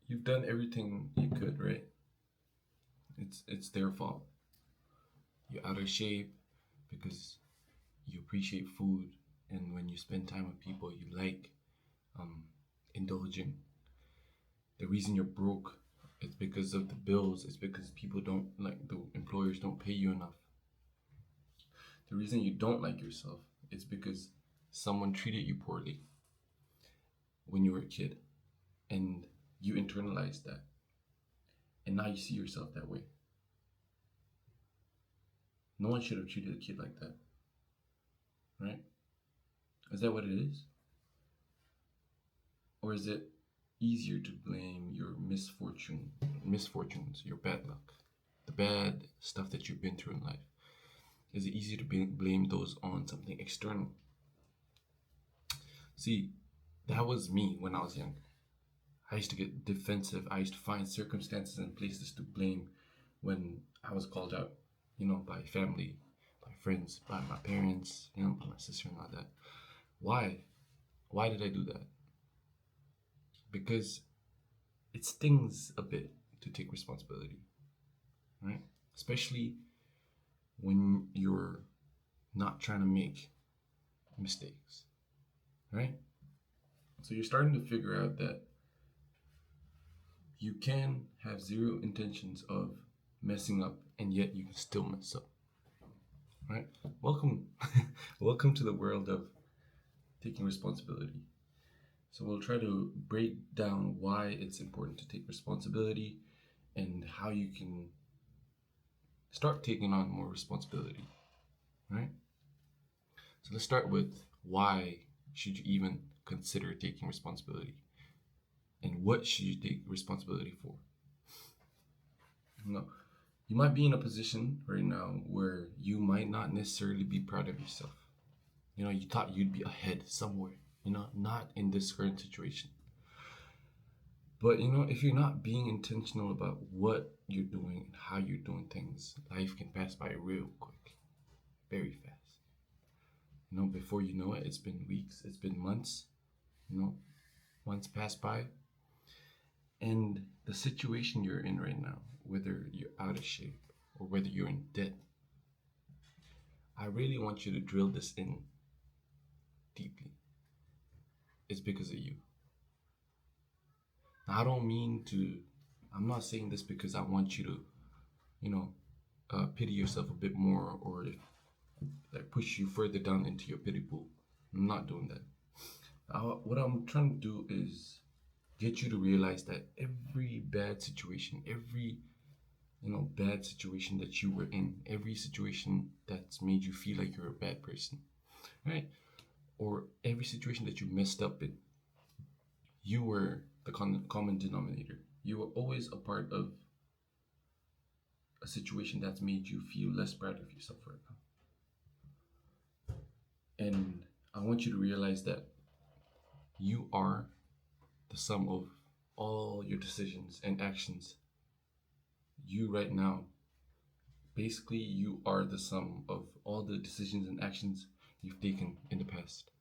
You've done everything you could, right? It's their fault. You're out of shape because you appreciate food, and when you spend time with people you like um, indulging. The reason you're broke is because of the bills. It's because people don't like the employers don't pay you enough. The reason you don't like yourself is because someone treated you poorly when you were a kid, and you internalized that, and now you see yourself that way. No one should have treated a kid like that, right? Is that what it is? Or is it easier to blame your misfortunes, your bad luck, the bad stuff that you've been through in life? Is it easier to blame those on something external? See, that was me when I was young. I used to get defensive. I used to find circumstances and places to blame when I was called out, by family, by friends, by my parents, by my sister and all that. Why? Why did I do that? Because it stings a bit to take responsibility, right? Especially when you're not trying to make mistakes, right? So you're starting to figure out that you can have zero intentions of messing up and yet you can still mess up, right? Welcome, welcome to the world of taking responsibility. So we'll try to break down why it's important to take responsibility and how you can start taking on more responsibility, right? So let's start with why should you even consider taking responsibility, and what should you take responsibility for? No, you might be in a position right now where you might not necessarily be proud of yourself. You thought you'd be ahead somewhere, not in this current situation. But if you're not being intentional about what you're doing and how you're doing things, life can pass by real quick, very fast. Before you know it, it's been weeks, it's been months, months pass by. And the situation you're in right now, whether you're out of shape or whether you're in debt, I really want you to drill this in deeply. It's because of you. Now, I'm not saying this because I want you to, pity yourself a bit more, or like push you further down into your pity pool. I'm not doing that. What I'm trying to do is get you to realize that every bad situation, every bad situation that you were in, every situation that's made you feel like you're a bad person, right? Or every situation that you messed up in, you were the common denominator. You were always a part of a situation that's made you feel less proud of yourself right now. And I want you to realize that you are the sum of all your decisions and actions. You right now, basically, you are the sum of all the decisions and actions you've taken in the past.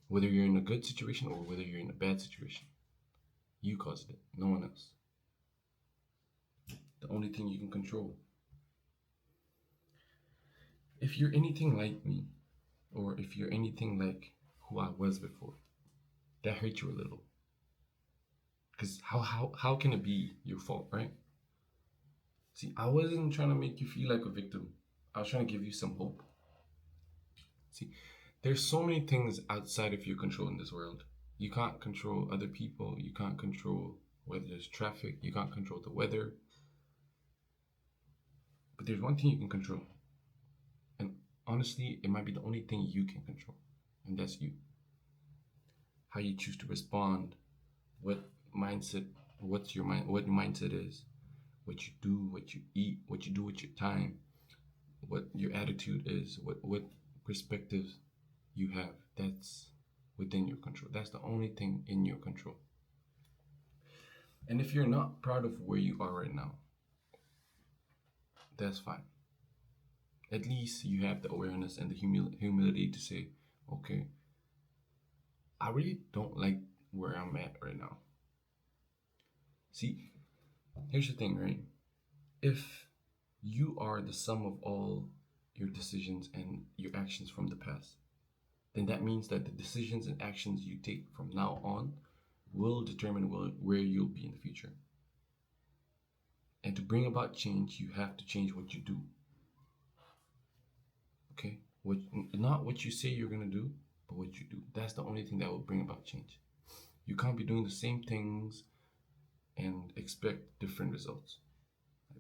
Whether you're in a good situation or whether you're in a bad situation, you caused it, no one else. The only thing you can control. If you're anything like me, or if you're anything like who I was before, that hurt you a little. Because how can it be your fault, right? See, I wasn't trying to make you feel like a victim. I was trying to give you some hope. See, there's so many things outside of your control in this world. You can't control other people. You can't control whether there's traffic. You can't control the weather. But there's one thing you can control. And honestly, it might be the only thing you can control. And that's you. How you choose to respond, what mindset, what your mindset is, what you do, what you eat, what you do with your time, what your attitude is, what perspectives you have. That's within your control. That's the only thing in your control. And if you're not proud of where you are right now, that's fine. At least you have the awareness and the humility to say, okay, I really don't like where I'm at right now. See, here's the thing, right? If you are the sum of all your decisions and your actions from the past, then that means that the decisions and actions you take from now on will determine where you'll be in the future. And to bring about change, you have to change what you do. Okay? Not what you say you're gonna do, but what you do. That's the only thing that will bring about change. You can't be doing the same things and expect different results.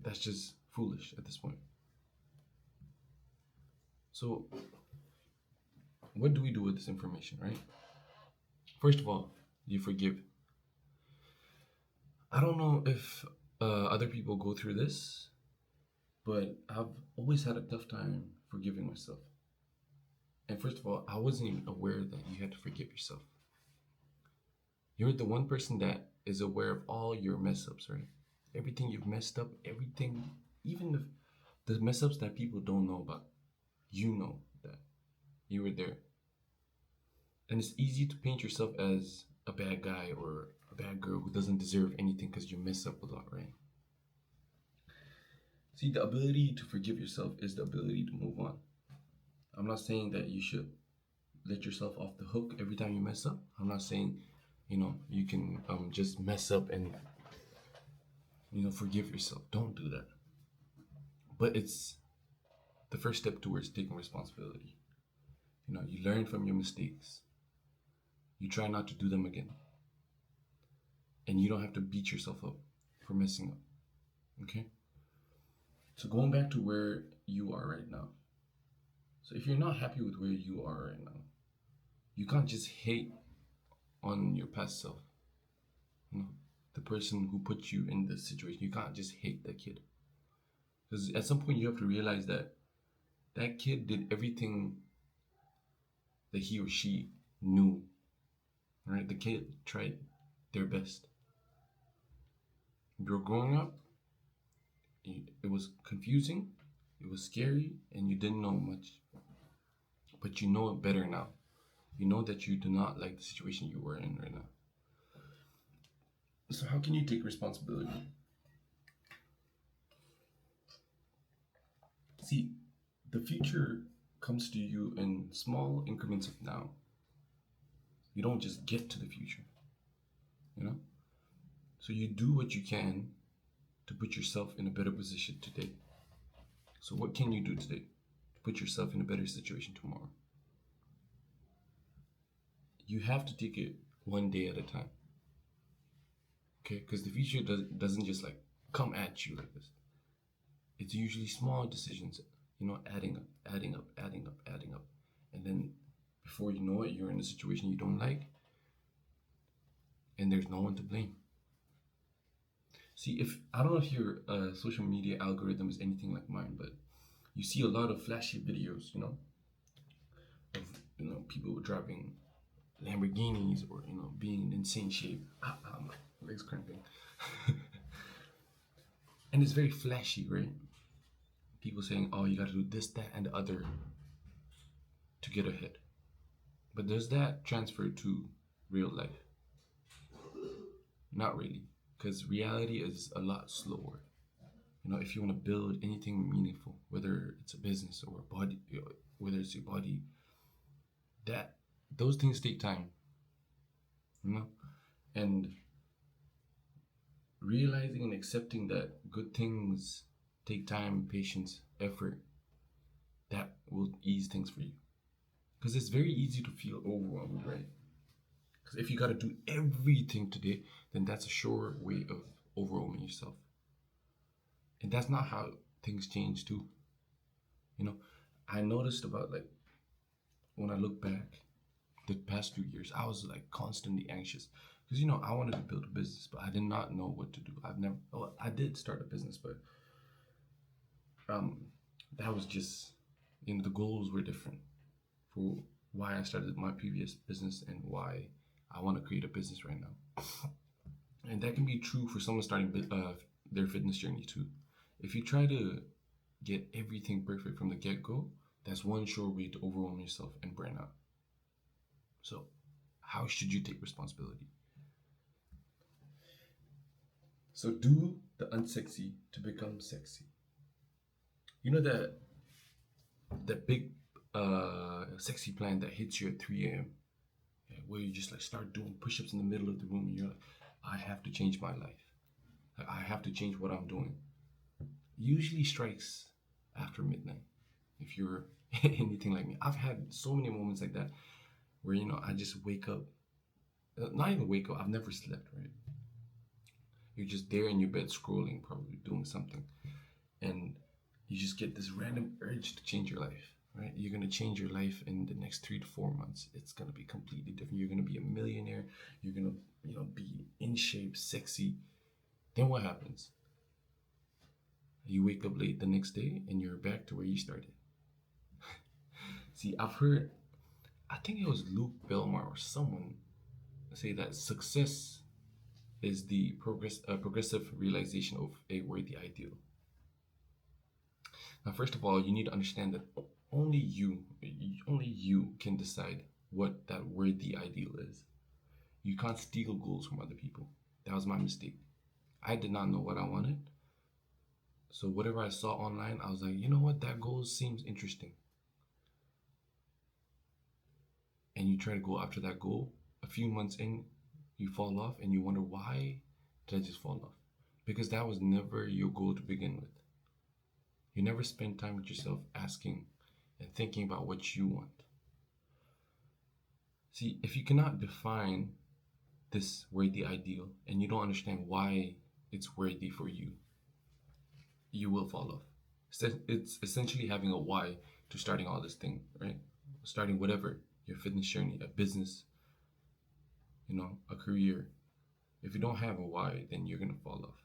That's just foolish at this point. So, what do we do with this information, right? First of all, you forgive. I don't know if other people go through this, but I've always had a tough time forgiving myself. And first of all, I wasn't even aware that you had to forgive yourself. You're the one person that is aware of all your mess ups, right? Everything you've messed up, everything, even the mess ups that people don't know about, you know that you were there. And it's easy to paint yourself as a bad guy or a bad girl who doesn't deserve anything because you mess up a lot, right? See, the ability to forgive yourself is the ability to move on. I'm not saying that you should let yourself off the hook every time you mess up. I'm not saying, you can just mess up and, forgive yourself. Don't do that. But it's the first step towards taking responsibility. You learn from your mistakes. You try not to do them again. And you don't have to beat yourself up for messing up. Okay? So going back to where you are right now. So if you're not happy with where you are right now, you can't just hate on your past self. The person who put you in this situation. You can't just hate that kid. Because at some point you have to realize that that kid did everything that he or she knew. Right? The kid tried their best. You're growing up, it was confusing, it was scary, and you didn't know much. But you know it better now. You know that you do not like the situation you were in right now. So how can you take responsibility? See, the future comes to you in small increments of now. You don't just get to the future, you know? So you do what you can to put yourself in a better position today. So what can you do today to put yourself in a better situation tomorrow? You have to take it one day at a time. Okay? Because the future doesn't just like come at you like this. It's usually small decisions, adding up, adding up, adding up, adding up. And then before you know it, you're in a situation you don't like, and there's no one to blame. See, if I don't know if your social media algorithm is anything like mine, but you see a lot of flashy videos, of people driving Lamborghinis or being in insane shape. My legs cramping, and it's very flashy, right? People saying, "Oh, you got to do this, that, and the other to get ahead." But does that transfer to real life? Not really, because reality is a lot slower. If you want to build anything meaningful, whether it's a business or a body, whether it's your body, that those things take time. And realizing and accepting that good things take time, patience, effort, that will ease things for you. Because it's very easy to feel overwhelmed, right? Because if you got to do everything today, then that's a sure way of overwhelming yourself. And that's not how things change too. I noticed about like when I look back the past 2 years, I was like constantly anxious because I wanted to build a business, but I did not know what to do. I did start a business, but that was just the goals were different for why I started my previous business and why I want to create a business right now. And that can be true for someone starting their fitness journey too. If you try to get everything perfect from the get-go, that's one sure way to overwhelm yourself and burn out. So, how should you take responsibility? So do the unsexy to become sexy. You know that big sexy plan that hits you at 3 a.m. where you just like start doing push-ups in the middle of the room and you're like, I have to change my life. Like, I have to change what I'm doing. Usually strikes after midnight. If you're anything like me, I've had so many moments like that where I just wake up, not even wake up. I've never slept. Right? You're just there in your bed scrolling, probably doing something, and you just get this random urge to change your life. Right? You're gonna change your life in the next 3 to 4 months. It's gonna be completely different. You're gonna be a millionaire. You're gonna, be in shape, sexy. Then what happens? You wake up late the next day and you're back to where you started. See, I've heard, I think it was Luke Belmar or someone say that success is the progressive realization of a worthy ideal. Now, first of all, you need to understand that only you can decide what that worthy ideal is. You can't steal goals from other people. That was my mistake. I did not know what I wanted. So whatever I saw online, I was like, you know what, that goal seems interesting. And you try to go after that goal. A few months in, you fall off and you wonder, why did I just fall off? Because that was never your goal to begin with. You never spend time with yourself asking and thinking about what you want. See, if you cannot define this worthy ideal and you don't understand why it's worthy for you, you will fall off. It's essentially having a why to starting all this thing, right? Starting whatever, your fitness journey, a business, a career. If you don't have a why, then you're gonna fall off.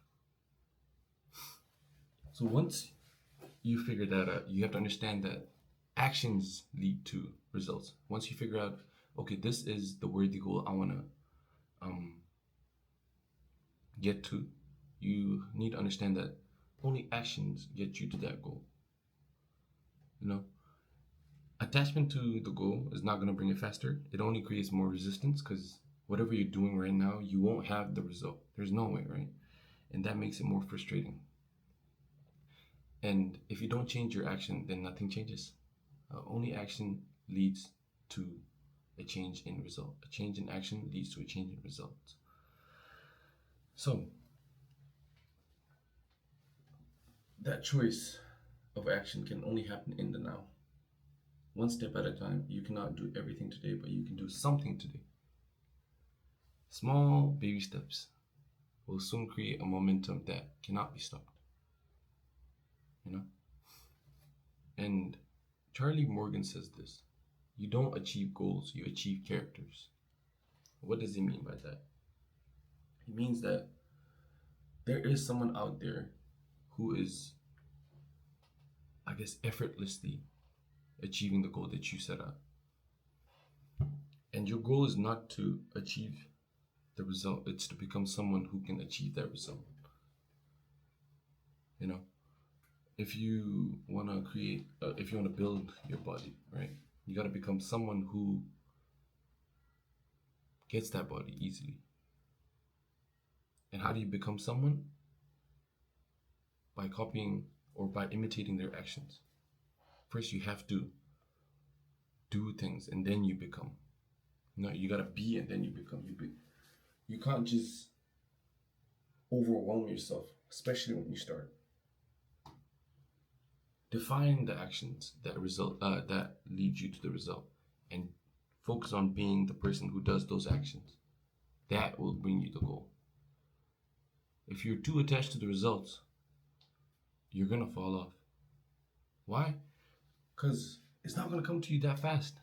So once you figure that out, you have to understand that actions lead to results. Once you figure out, okay, this is the worthy goal I wanna get to, you need to understand that only actions get you to that goal. Attachment to the goal is not going to bring it faster. It only creates more resistance because whatever you're doing right now, you won't have the result. There's no way, right? And that makes it more frustrating. And if you don't change your action, then nothing changes. Only action leads to a change in result. A change in action leads to a change in results. So, that choice of action can only happen in the now. One step at a time. You cannot do everything today, but you can do something today. Small baby steps will soon create a momentum that cannot be stopped. And Charlie Morgan says this: you don't achieve goals, you achieve characters. What does he mean by that? He means that there is someone out there who is, I guess, effortlessly achieving the goal that you set out. And your goal is not to achieve the result, it's to become someone who can achieve that result. If you want to if you want to build your body, right, you got to become someone who gets that body easily. And how do you become someone? By copying or by imitating their actions. First, you have to do things and then you become. You got to be and then you become. You can't just overwhelm yourself, especially when you start. Define the actions that lead you to the result, and focus on being the person who does those actions. That will bring you the goal. If you're too attached to the results, you're gonna fall off. Why? Because it's not gonna come to you that fast.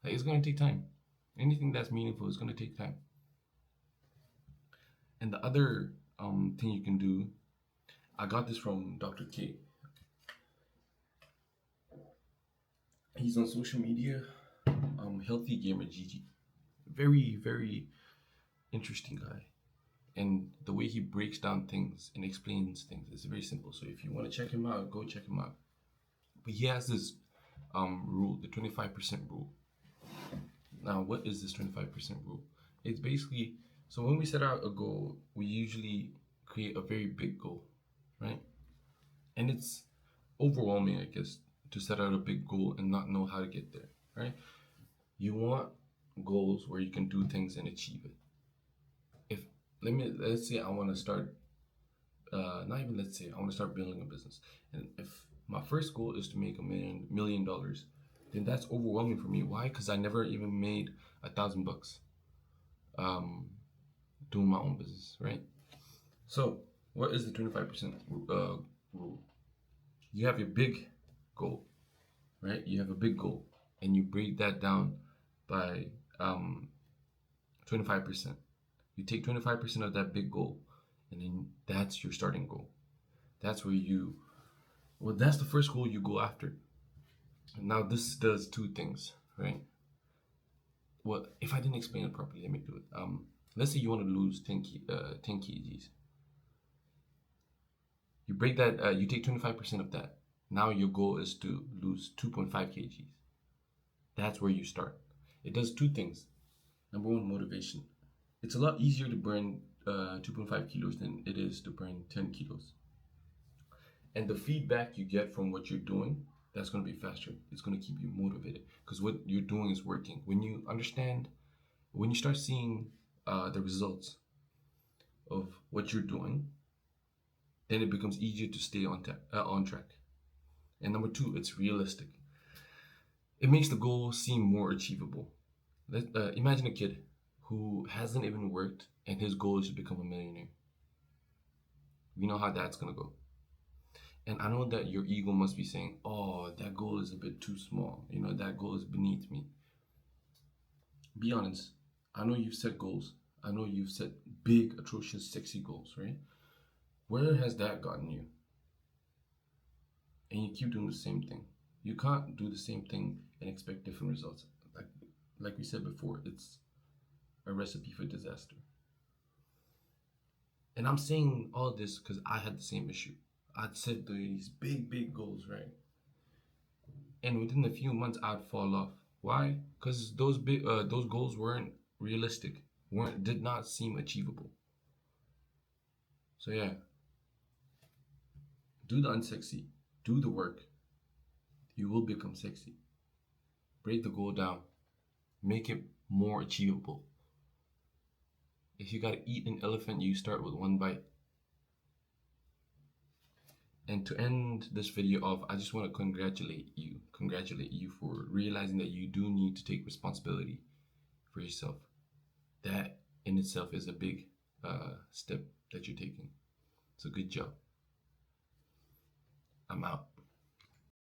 It's gonna take time. Anything that's meaningful is gonna take time. And the other thing you can do, I got this from Dr. K. He's on social media, Healthy Gamer GG. Very, very interesting guy. And the way he breaks down things and explains things is very simple. So if you want to check him out, go check him out. But he has this rule, the 25% rule. Now, what is this 25% rule? It's basically So when we set out a goal, we usually create a very big goal, right? And it's overwhelming, I guess, to set out a big goal and not know how to get there, right? You want goals where you can do things and achieve it. If let's say I want to start, not even let's say I want to start building a business, and if my first goal is to make a million dollars, then that's overwhelming for me. Why? Because I never even made $1,000 um, doing my own business, right? So what is the 25% rule? You have your big goal, right? You have a big goal, and you break that down by 25%. You take 25% of that big goal, and then that's your starting goal. That's where that's the first goal you go after. Now, this does two things, right? Well, if I didn't explain it properly, let me do it. Let's say you want to lose 10 kgs. You break that, you take 25% of that. Now your goal is to lose 2.5 kgs. That's where you start. It does two things. Number one, motivation. It's a lot easier to burn 2.5 kilos than it is to burn 10 kilos. And the feedback you get from what you're doing, that's going to be faster. It's going to keep you motivated because what you're doing is working. When you understand, when you start seeing the results of what you're doing, then it becomes easier to stay on track. And number two, it's realistic. It makes the goal seem more achievable. Imagine a kid who hasn't even worked and his goal is to become a millionaire. You know how that's going to go. And I know that your ego must be saying, oh, that goal is a bit too small. You know, that goal is beneath me. Be honest. I know you've set goals. I know you've set big, atrocious, sexy goals, right? Where has that gotten you? And you keep doing the same thing. You can't do the same thing and expect different results. Like we said before, it's a recipe for disaster. And I'm saying all this because I had the same issue. I'd set these big, big goals, right? And within a few months, I'd fall off. Why? Because those goals weren't realistic, did not seem achievable. So yeah, do the unsexy, do the work. You will become sexy. Break the goal down, make it more achievable. If you gotta eat an elephant, you start with one bite. And to end this video off, I just want to congratulate you for realizing that you do need to take responsibility for yourself. That in itself is a big step that you're taking. So good job. I'm out.